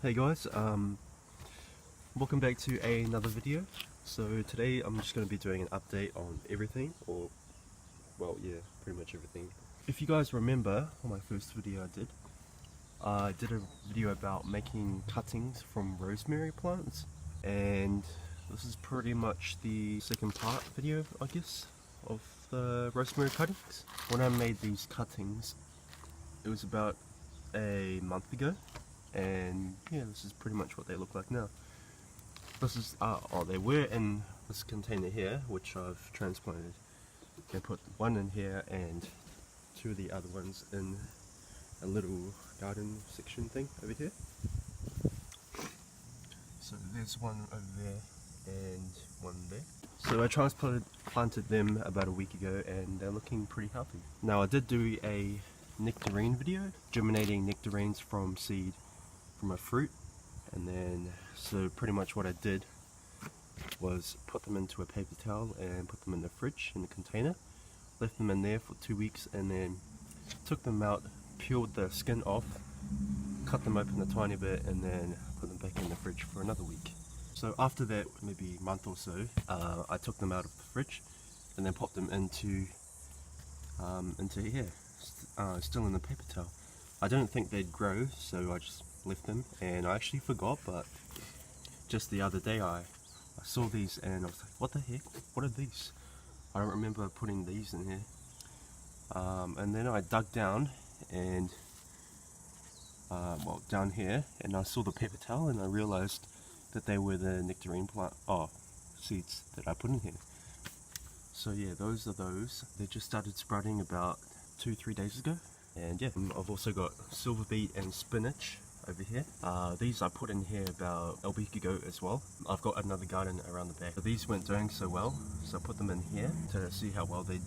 Hey guys, welcome back to another video. So today I'm just going to be doing an update on everything, or well yeah, pretty much everything. If you guys remember on my first video I did a video about making cuttings from rosemary plants, and this is pretty much the second part video, I guess, of the rosemary cuttings. When I made these cuttings, it was about a month ago. And yeah, this is pretty much what they look like now. This is, they were in this container here, which I've transplanted. I put one in here and two of the other ones in a little garden section thing over here. So there's one over there and one there. So I transplanted them about a week ago and they're looking pretty healthy. Now I did do a nectarine video, germinating nectarines from seed from a fruit, and then so pretty much what I did was put them into a paper towel and put them in the fridge in the container, left them in there for 2 weeks, and then took them out, peeled the skin off, cut them open a tiny bit, and then put them back in the fridge for another week. So after that, maybe a month or so, I took them out of the fridge and then popped them into here, still in the paper towel. I didn't think they'd grow, so I just left them, and I actually forgot, but just the other day I saw these and I was like, what the heck, what are these? I don't remember putting these in here. And then I dug down and well, down here, and I saw the paper towel and I realized that they were the nectarine plant seeds that I put in here. So yeah, those are those. They just started sprouting about 2-3 days ago. And yeah, I've also got silverbeet and spinach over here. These I put in here about a week ago as well. I've got another garden around the back. But these weren't doing so well, so I put them in here to see how well they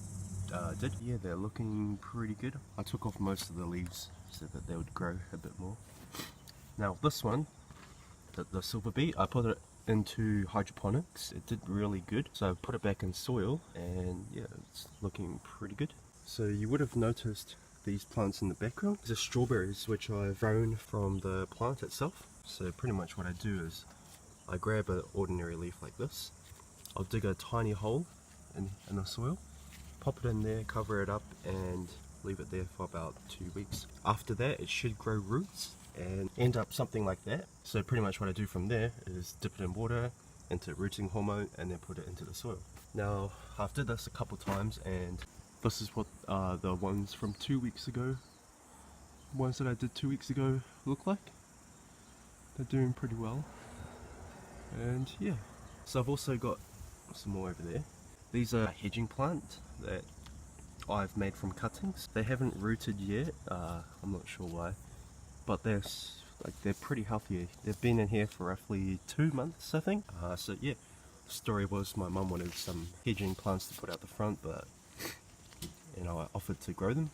did. Yeah, they're looking pretty good. I took off most of the leaves so that they would grow a bit more. Now this one, the silverbeet, I put it into hydroponics. It did really good, so I put it back in soil, and yeah, it's looking pretty good. So you would have noticed these plants in the background. These are strawberries which I've grown from the plant itself. So pretty much what I do is I grab an ordinary leaf like this, I'll dig a tiny hole in the soil, pop it in there, cover it up, and leave it there for about 2 weeks. After that it should grow roots and end up something like that. So pretty much what I do from there is dip it in water, into rooting hormone, and then put it into the soil. Now I've did this a couple times, and this is what the ones from 2 weeks ago, ones that I did 2 weeks ago, look like. They're doing pretty well. And yeah, so I've also got some more over there. These are a hedging plant that I've made from cuttings. They haven't rooted yet, I'm not sure why, but they're pretty healthy. They've been in here for roughly 2 months, I think. So yeah, the story was my mum wanted some hedging plants to put out the front, but I offered to grow them.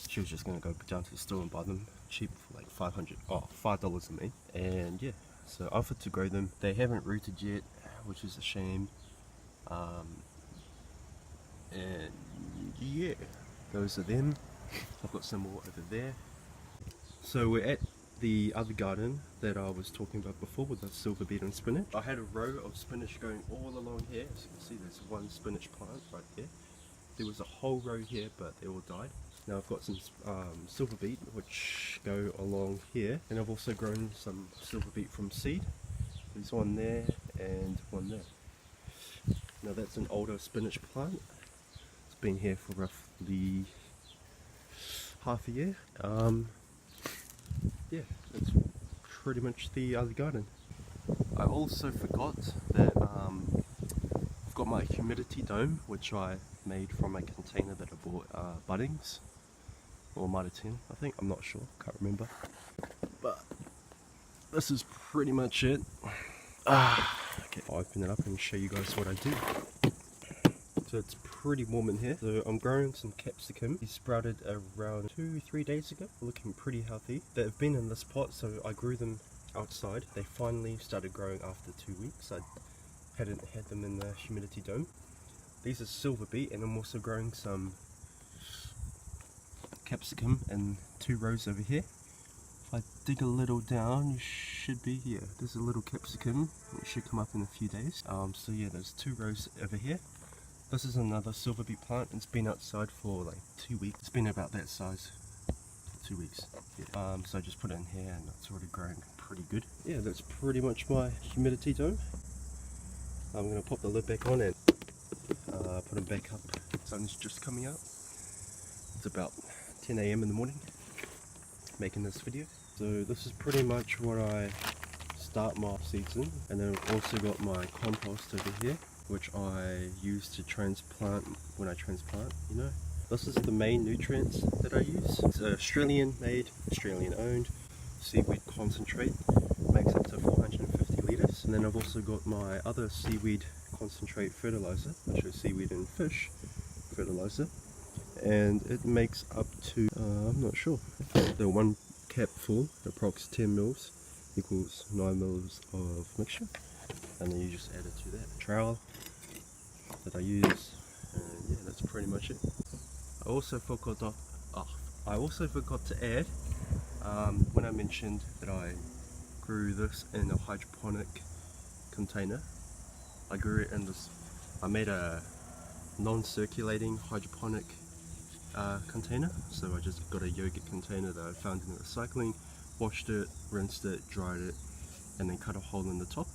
She was just going to go down to the store and buy them cheap for like $5 a mean. And yeah, so I offered to grow them. They haven't rooted yet, which is a shame. And yeah, those are them. I've got some more over there. So we're at the other garden that I was talking about before with the silverbeet and spinach. I had a row of spinach going all along here. As you can see, there's one spinach plant right there. There was a whole row here, but they all died. Now I've got some silverbeet which go along here, and I've also grown some silverbeet from seed. There's one there and one there. Now that's an older spinach plant. It's been here for roughly half a year. Yeah, that's pretty much the other garden. I also forgot that I've got my humidity dome, which I made from a container that I bought Bunnings, or Mitre 10, I think, I'm not sure, can't remember. But this is pretty much it. Okay, I'll open it up and show you guys what I do. So it's pretty warm in here. So I'm growing some capsicum. These sprouted around 2-3 days ago, looking pretty healthy. They've been in this pot, so I grew them outside. They finally started growing after 2 weeks. I hadn't had them in the humidity dome. These are silverbeet, and I'm also growing some capsicum in 2 rows over here. I dig a little down, you should be, yeah, there's a little capsicum. It should come up in a few days. So yeah, there's 2 rows over here. This is another Silverbeet plant. It's been outside for like 2 weeks. It's been about that size for 2 weeks. Yeah. So I just put it in here and it's already growing pretty good. Yeah, that's pretty much my humidity dome. I'm going to pop the lid back on and put it back up. The sun's just coming out. It's about 10 AM in the morning making this video. So this is pretty much what I start my seeds in. And then I've also got my compost over here, which I use to transplant when I transplant, you know. This is the main nutrients that I use. It's Australian made, Australian owned seaweed concentrate. It makes up to 450 litres. And then I've also got my other seaweed concentrate fertilizer, which is seaweed and fish fertilizer. And it makes up to, I'm not sure, the 1 cap full, approx 10 mils, equals 9 mils of mixture. And then you just add it to that trowel that I use, and yeah, that's pretty much it. I also forgot to add, when I mentioned that I grew this in a hydroponic container, I grew it in this, I made a non-circulating hydroponic container. So I just got a yogurt container that I found in the recycling, washed it, rinsed it, dried it, and then cut a hole in the top.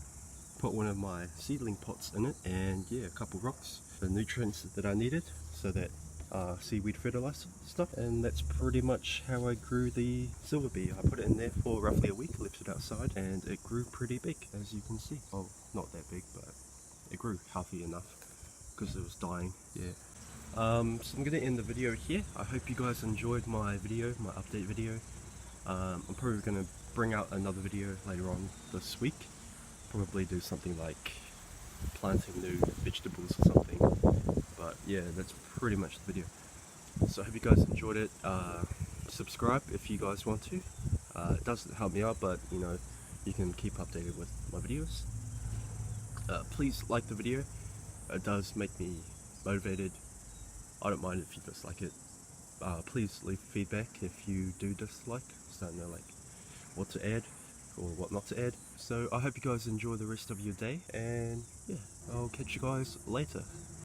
Put one of my seedling pots in it, and yeah, a couple rocks, the nutrients that I needed, so that seaweed fertilizer stuff. And that's pretty much how I grew the Silverbeet. I put it in there for roughly a week, left it outside, and it grew pretty big, as you can see. Well, not that big, but it grew healthy enough because it was dying. Yeah. So I'm going to end the video here. I hope you guys enjoyed my video, my update video. I'm probably going to bring out another video later on this week. Probably do something like planting new vegetables or something. But yeah, that's pretty much the video. So I hope you guys enjoyed it. Subscribe if you guys want to. It does help me out, but you know, you can keep updated with my videos. Please like the video. It does make me motivated. I don't mind if you dislike it. Please leave feedback if you do dislike, so I know like what to add or what not to add. So I hope you guys enjoy the rest of your day, and yeah, I'll catch you guys later.